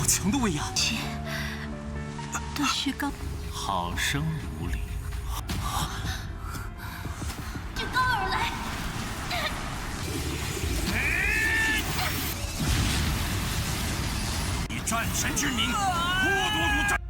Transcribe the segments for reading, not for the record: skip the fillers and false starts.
强的威压，的虚高，好生无礼。就高而来。以战神之名，剥夺如战。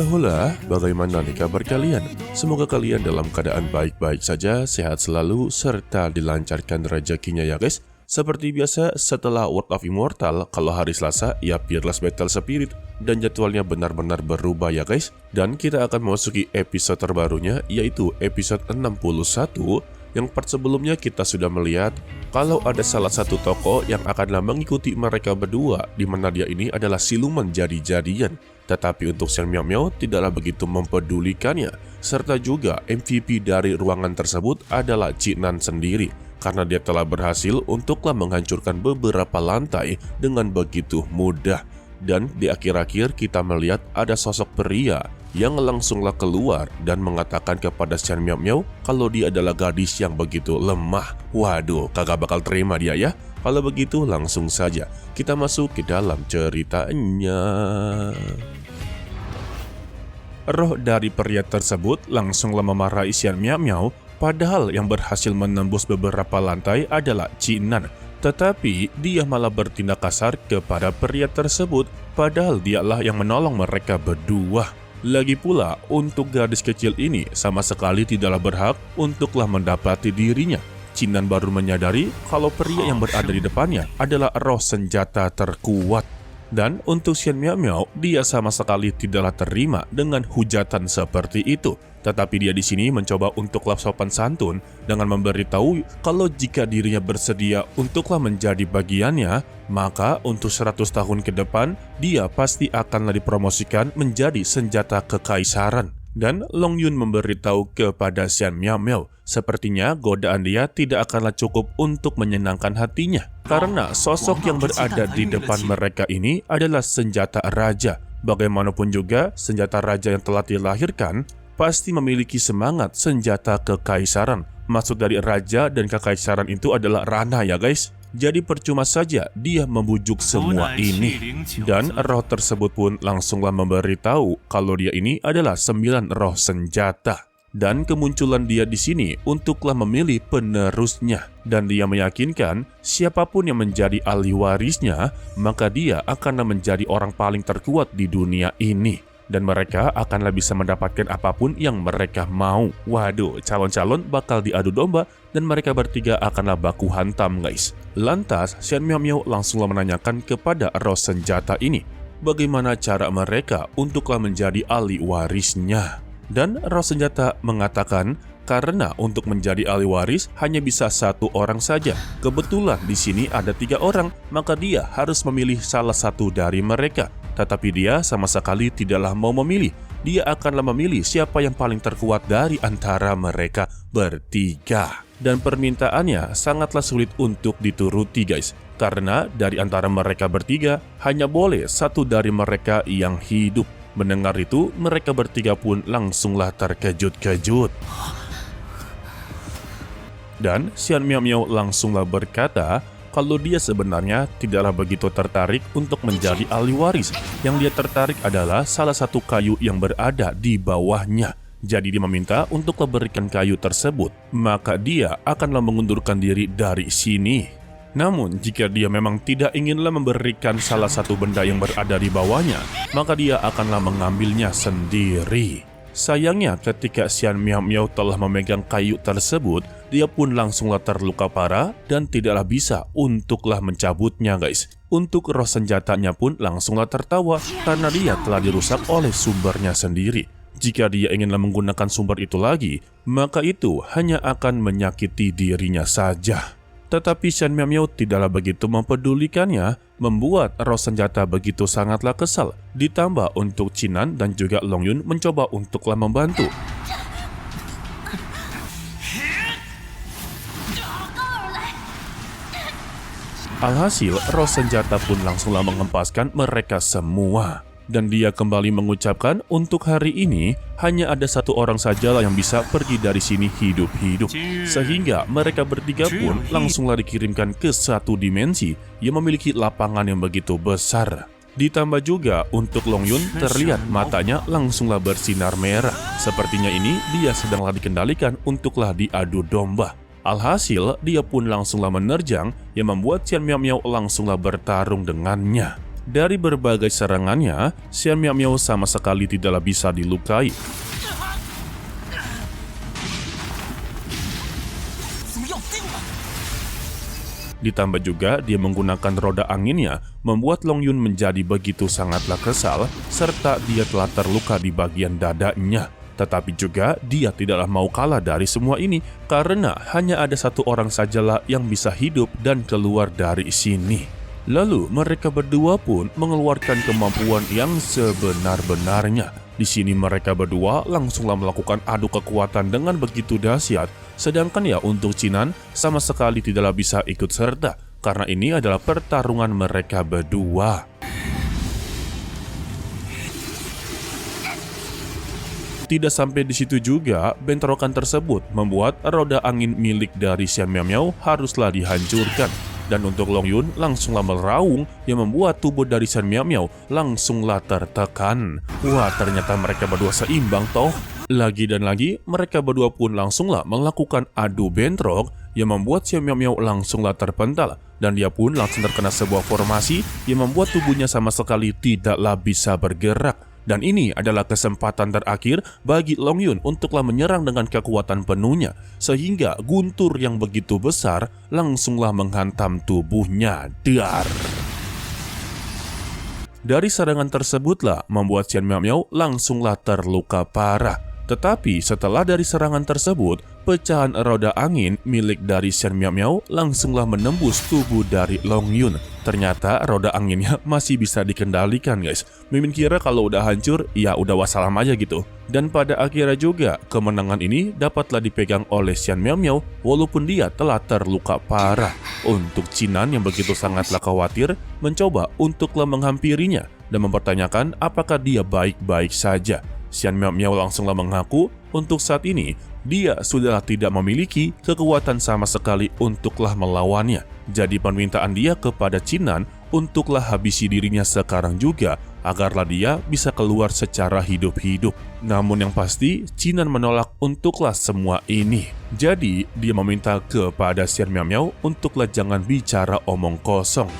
Hola, bagaimana nih kabar kalian? Semoga kalian dalam keadaan baik-baik saja, sehat selalu, serta dilancarkan rezekinya ya guys. Seperti biasa, setelah World of Immortal, kalau hari Selasa, ya Fearless Battle Spirit, dan jadwalnya benar-benar berubah ya guys. Dan kita akan memasuki episode terbarunya, yaitu episode 61, yang part sebelumnya kita sudah melihat kalau ada salah satu tokoh yang akanlah mengikuti mereka berdua, di mana dia ini adalah siluman jadi-jadian. Tetapi untuk Xian Miao tidaklah begitu mempedulikannya, serta juga MVP dari ruangan tersebut adalah Cinan sendiri, karena dia telah berhasil untuklah menghancurkan beberapa lantai dengan begitu mudah. Dan di akhir-akhir kita melihat ada sosok pria yang langsunglah keluar dan mengatakan kepada Xian Miao kalau dia adalah gadis yang begitu lemah. Waduh, kagak bakal terima dia ya. Kalau begitu langsung saja kita masuk ke dalam ceritanya. Roh dari pria tersebut langsunglah memarahi Xian Miao, padahal yang berhasil menembus beberapa lantai adalah Cinan. Tetapi dia malah bertindak kasar kepada pria tersebut, padahal dialah yang menolong mereka berdua. Lagi pula, untuk gadis kecil ini sama sekali tidaklah berhak untuklah mendapati dirinya. Cinan baru menyadari kalau pria yang berada di depannya adalah roh senjata terkuat. Dan untuk Xian Miao, dia sama sekali tidaklah terima dengan hujatan seperti itu. Tetapi dia di sini mencoba untuklah sopan santun dengan memberitahu kalau jika dirinya bersedia untuklah menjadi bagiannya, maka untuk 100 tahun ke depan dia pasti akanlah dipromosikan menjadi senjata kekaisaran. Dan Long Yun memberitahu kepada Xian Miao, sepertinya godaan dia tidak akanlah cukup untuk menyenangkan hatinya. Karena sosok yang berada di depan mereka ini adalah senjata raja. Bagaimanapun juga, senjata raja yang telah dilahirkan pasti memiliki semangat senjata kekaisaran. Maksud dari raja dan kekaisaran itu adalah ranah ya guys. Jadi percuma saja dia membujuk semua ini. Dan roh tersebut pun langsunglah memberitahu kalau dia ini adalah 9 roh senjata. Dan kemunculan dia di sini untuklah memilih penerusnya. Dan dia meyakinkan siapapun yang menjadi ahli warisnya, maka dia akan menjadi orang paling terkuat di dunia ini. Dan mereka akanlah bisa mendapatkan apapun yang mereka mau. Waduh, calon-calon bakal diadu domba dan mereka bertiga akanlah baku hantam guys. Lantas, Xian Miao langsunglah menanyakan kepada roh senjata ini bagaimana cara mereka untuklah menjadi ahli warisnya. Dan roh senjata mengatakan karena untuk menjadi ahli waris hanya bisa 1 orang saja. Kebetulan di sini ada 3 orang, maka dia harus memilih salah satu dari mereka. Tetapi dia sama sekali tidaklah mau memilih. Dia akanlah memilih siapa yang paling terkuat dari antara mereka bertiga. Dan permintaannya sangatlah sulit untuk dituruti guys. Karena dari antara mereka bertiga hanya boleh 1 dari mereka yang hidup. Mendengar itu, mereka bertiga pun langsunglah terkejut-kejut. Dan Xian Miao langsunglah berkata kalau dia sebenarnya tidaklah begitu tertarik untuk menjadi ahli waris. Yang dia tertarik adalah salah satu kayu yang berada di bawahnya. Jadi dia meminta untuk memberikan kayu tersebut, maka dia akanlah mengundurkan diri dari sini. Namun jika dia memang tidak inginlah memberikan salah satu benda yang berada di bawahnya, maka dia akanlah mengambilnya sendiri. Sayangnya ketika Xian Miao telah memegang kayu tersebut, dia pun langsunglah terluka parah dan tidaklah bisa untuklah mencabutnya guys. Untuk roh senjatanya pun langsunglah tertawa karena dia telah dirusak oleh sumbernya sendiri. Jika dia inginlah menggunakan sumber itu lagi, maka itu hanya akan menyakiti dirinya saja. Tetapi Xian Miao tidaklah begitu mempedulikannya, membuat roh senjata begitu sangatlah kesal. Ditambah untuk Cinan dan juga Long Yun mencoba untuklah membantu. Alhasil, roh senjata pun langsunglah mengempaskan mereka semua. Dan dia kembali mengucapkan untuk hari ini hanya ada satu orang sajalah yang bisa pergi dari sini hidup-hidup. Sehingga mereka bertiga pun langsunglah dikirimkan ke satu dimensi yang memiliki lapangan yang begitu besar. Ditambah juga untuk Long Yun terlihat matanya langsunglah bersinar merah. Sepertinya ini dia sedanglah dikendalikan untuklah diadu domba. Alhasil dia pun langsunglah menerjang yang membuat Xian Miao Miao langsunglah bertarung dengannya. Dari berbagai serangannya, Xian Miao Miao sama sekali tidaklah bisa dilukai. Ditambah juga dia menggunakan roda anginnya, membuat Long Yun menjadi begitu sangatlah kesal, serta dia telah terluka di bagian dadanya. Tetapi juga dia tidaklah mau kalah dari semua ini, karena hanya ada satu orang sajalah yang bisa hidup dan keluar dari sini. Lalu mereka berdua pun mengeluarkan kemampuan yang sebenar-benarnya. Di sini mereka berdua langsunglah melakukan adu kekuatan dengan begitu dahsyat. Sedangkan ya untuk Qinan sama sekali tidaklah bisa ikut serta, karena ini adalah pertarungan mereka berdua. Tidak sampai di situ juga, bentrokan tersebut membuat roda angin milik dari Xian Miao Miao haruslah dihancurkan. Dan untuk Long Yun langsunglah meraung yang membuat tubuh dari Xian Miao Miao langsunglah tertekan. Wah, ternyata mereka berdua seimbang toh. Lagi dan lagi, mereka berdua pun langsunglah melakukan adu bentrok yang membuat Xian Miao Miao langsunglah terpental. Dan dia pun langsung terkena sebuah formasi yang membuat tubuhnya sama sekali tidaklah bisa bergerak. Dan ini adalah kesempatan terakhir bagi Long Yun untuklah menyerang dengan kekuatan penuhnya. Sehingga guntur yang begitu besar langsunglah menghantam tubuhnya. Dar. Dari serangan tersebutlah membuat Xian Miao Miao langsunglah terluka parah. Tetapi setelah dari serangan tersebut, pecahan roda angin milik dari Xian Miao Miao langsunglah menembus tubuh dari Long Yun. Ternyata roda anginnya masih bisa dikendalikan guys. Mimin kira kalau udah hancur, ya udah wassalam aja gitu. Dan pada akhirnya juga, kemenangan ini dapatlah dipegang oleh Xian Miao Miao walaupun dia telah terluka parah. Untuk Qinan yang begitu sangatlah khawatir, mencoba untuklah menghampirinya dan mempertanyakan apakah dia baik-baik saja. Xian Miao Miao langsunglah mengaku untuk saat ini dia sudah tidak memiliki kekuatan sama sekali untuklah melawannya. Jadi permintaan dia kepada Qinan untuklah habisi dirinya sekarang juga agarlah dia bisa keluar secara hidup-hidup. Namun yang pasti Qinan menolak untuklah semua ini. Jadi dia meminta kepada Xian Miao Miao untuklah jangan bicara omong kosong.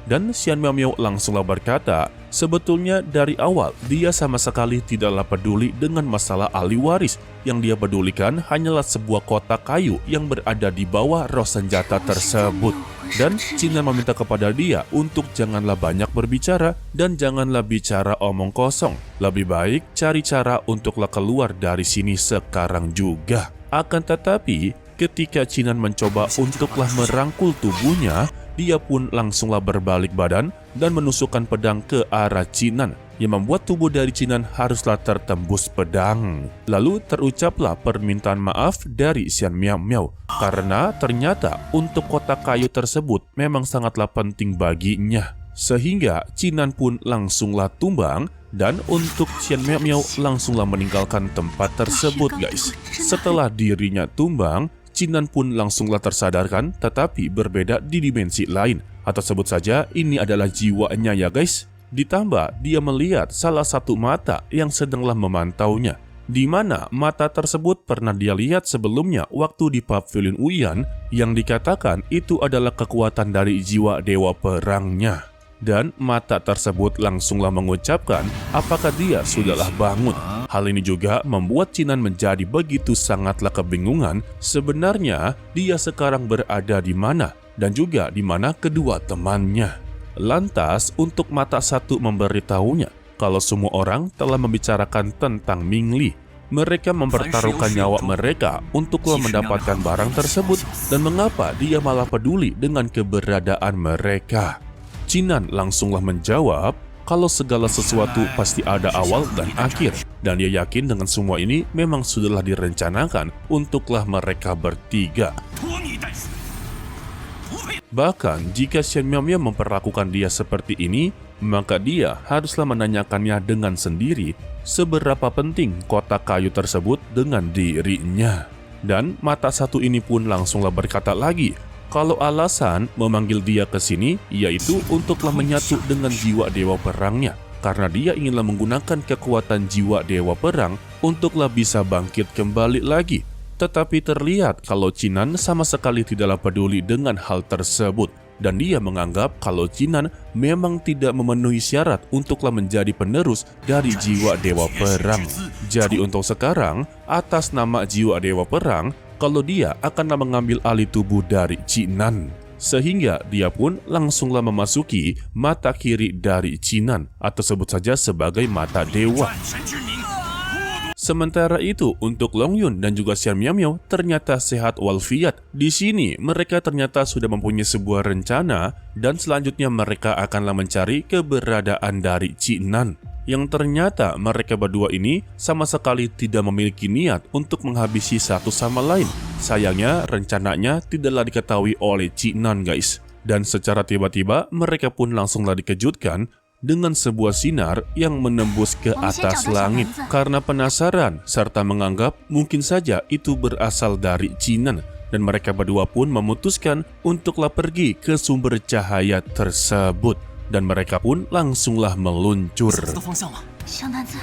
Dan Xian Miao Miao langsunglah berkata, sebetulnya dari awal dia sama sekali tidaklah peduli dengan masalah ahli waris. Yang dia pedulikan hanyalah sebuah kotak kayu yang berada di bawah roh senjata tersebut. Dan Qinan meminta kepada dia untuk janganlah banyak berbicara dan janganlah bicara omong kosong. Lebih baik cari cara untuklah keluar dari sini sekarang juga. Akan tetapi ketika Qinan mencoba untuklah merangkul tubuhnya, dia pun langsunglah berbalik badan dan menusukkan pedang ke arah Qinan yang membuat tubuh dari Qinan haruslah tertembus pedang. Lalu terucaplah permintaan maaf dari Xian Miao Miao karena ternyata untuk kotak kayu tersebut memang sangatlah penting baginya. Sehingga Qinan pun langsunglah tumbang dan untuk Xian Miao Miao langsunglah meninggalkan tempat tersebut guys. Setelah dirinya tumbang, Qinan pun langsunglah tersadarkan tetapi berbeda di dimensi lain. Atau sebut saja ini adalah jiwanya ya guys. Ditambah dia melihat salah satu mata yang sedanglah memantaunya. Di mana mata tersebut pernah dia lihat sebelumnya waktu di Pavilion Uyan yang dikatakan itu adalah kekuatan dari jiwa dewa perangnya. Dan mata tersebut langsunglah mengucapkan apakah dia sudahlah bangun. Hal ini juga membuat Qinan menjadi begitu sangatlah kebingungan sebenarnya dia sekarang berada di mana dan juga di mana kedua temannya. Lantas untuk mata satu memberitahunya kalau semua orang telah membicarakan tentang Ming Li. Mereka mempertaruhkan nyawa mereka untuklah mendapatkan barang tersebut dan mengapa dia malah peduli dengan keberadaan mereka. Qinan langsunglah menjawab kalau segala sesuatu pasti ada awal dan akhir. Dan dia yakin dengan semua ini memang sudahlah direncanakan untuklah mereka bertiga. 不配。 Bahkan jika Xian Miao memperlakukan dia seperti ini, maka dia haruslah menanyakannya dengan sendiri seberapa penting kotak kayu tersebut dengan dirinya. Dan mata satu ini pun langsunglah berkata lagi, kalau alasan memanggil dia ke sini yaitu untuklah menyatu dengan jiwa dewa perangnya. Karena dia inginlah menggunakan kekuatan jiwa dewa perang untuklah bisa bangkit kembali lagi. Tetapi terlihat kalau Qinan sama sekali tidaklah peduli dengan hal tersebut. Dan dia menganggap kalau Qinan memang tidak memenuhi syarat untuklah menjadi penerus dari jiwa dewa perang. Jadi untuk sekarang, atas nama jiwa dewa perang, kalau dia akanlah mengambil alih tubuh dari Qinan. Sehingga dia pun langsunglah memasuki mata kiri dari Qinan atau sebut saja sebagai mata dewa. 战神之名，孤独 Sementara itu untuk Long Yun dan juga Xian Miao ternyata sehat walafiat. Di sini mereka ternyata sudah mempunyai sebuah rencana dan selanjutnya mereka akanlah mencari keberadaan dari Qinan. Yang ternyata mereka berdua ini sama sekali tidak memiliki niat untuk menghabisi satu sama lain. Sayangnya rencananya tidaklah diketahui oleh Qinan guys. Dan secara tiba-tiba mereka pun langsunglah dikejutkan dengan sebuah sinar yang menembus ke atas langit. Karena penasaran serta menganggap mungkin saja itu berasal dari Qinan. Dan mereka berdua pun memutuskan untuklah pergi ke sumber cahaya tersebut. Dan mereka pun langsunglah meluncur. 的方向吗？ 小男子，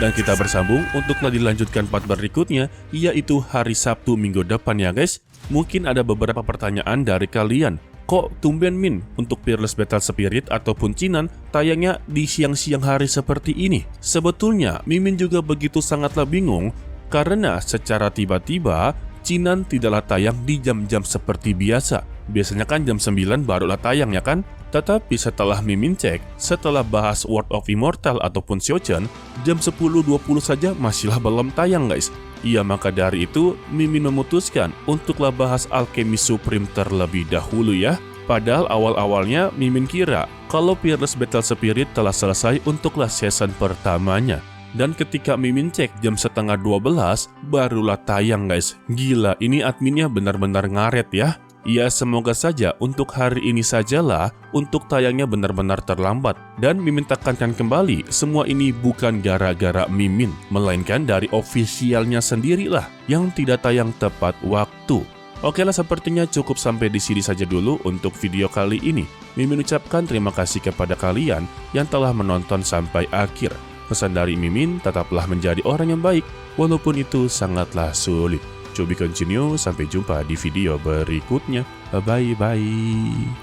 Dan kita bersambung untuklah dilanjutkan part berikutnya, yaitu hari Sabtu minggu depan ya guys. Mungkin ada beberapa pertanyaan dari kalian. Kok tumben Min untuk Peerless Battle Spirit ataupun Qinan tayangnya di siang-siang hari seperti ini? Sebetulnya Mimin juga begitu sangatlah bingung karena secara tiba-tiba Qinan tidaklah tayang di jam-jam seperti biasa. Biasanya kan jam 9 barulah tayang ya kan? Tetapi setelah Mimin cek, setelah bahas World of Immortal ataupun Xiaochen, jam 10.20 saja masihlah belum tayang guys. Iya, maka dari itu Mimin memutuskan untuklah bahas Alchemy Supreme terlebih dahulu ya. Padahal awal-awalnya Mimin kira kalau Peerless Battle Spirit telah selesai untuklah season pertamanya. Dan ketika Mimin cek jam setengah 12 barulah tayang guys. Gila, ini adminnya benar-benar ngaret ya. Ya semoga saja untuk hari ini sajalah untuk tayangnya benar-benar terlambat. Dan Mimin tekankan kembali, semua ini bukan gara-gara Mimin, melainkan dari ofisialnya sendirilah yang tidak tayang tepat waktu. Oke lah, sepertinya cukup sampai di sini saja dulu untuk video kali ini. Mimin ucapkan terima kasih kepada kalian yang telah menonton sampai akhir. Pesan dari Mimin, tetaplah menjadi orang yang baik, walaupun itu sangatlah sulit. To be continue, sampai jumpa di video berikutnya. Bye-bye.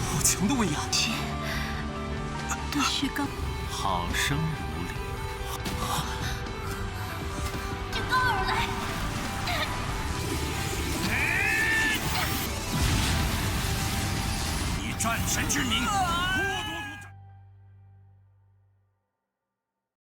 好强的威压！对虚高，好生无礼。就高而来。以战神之名，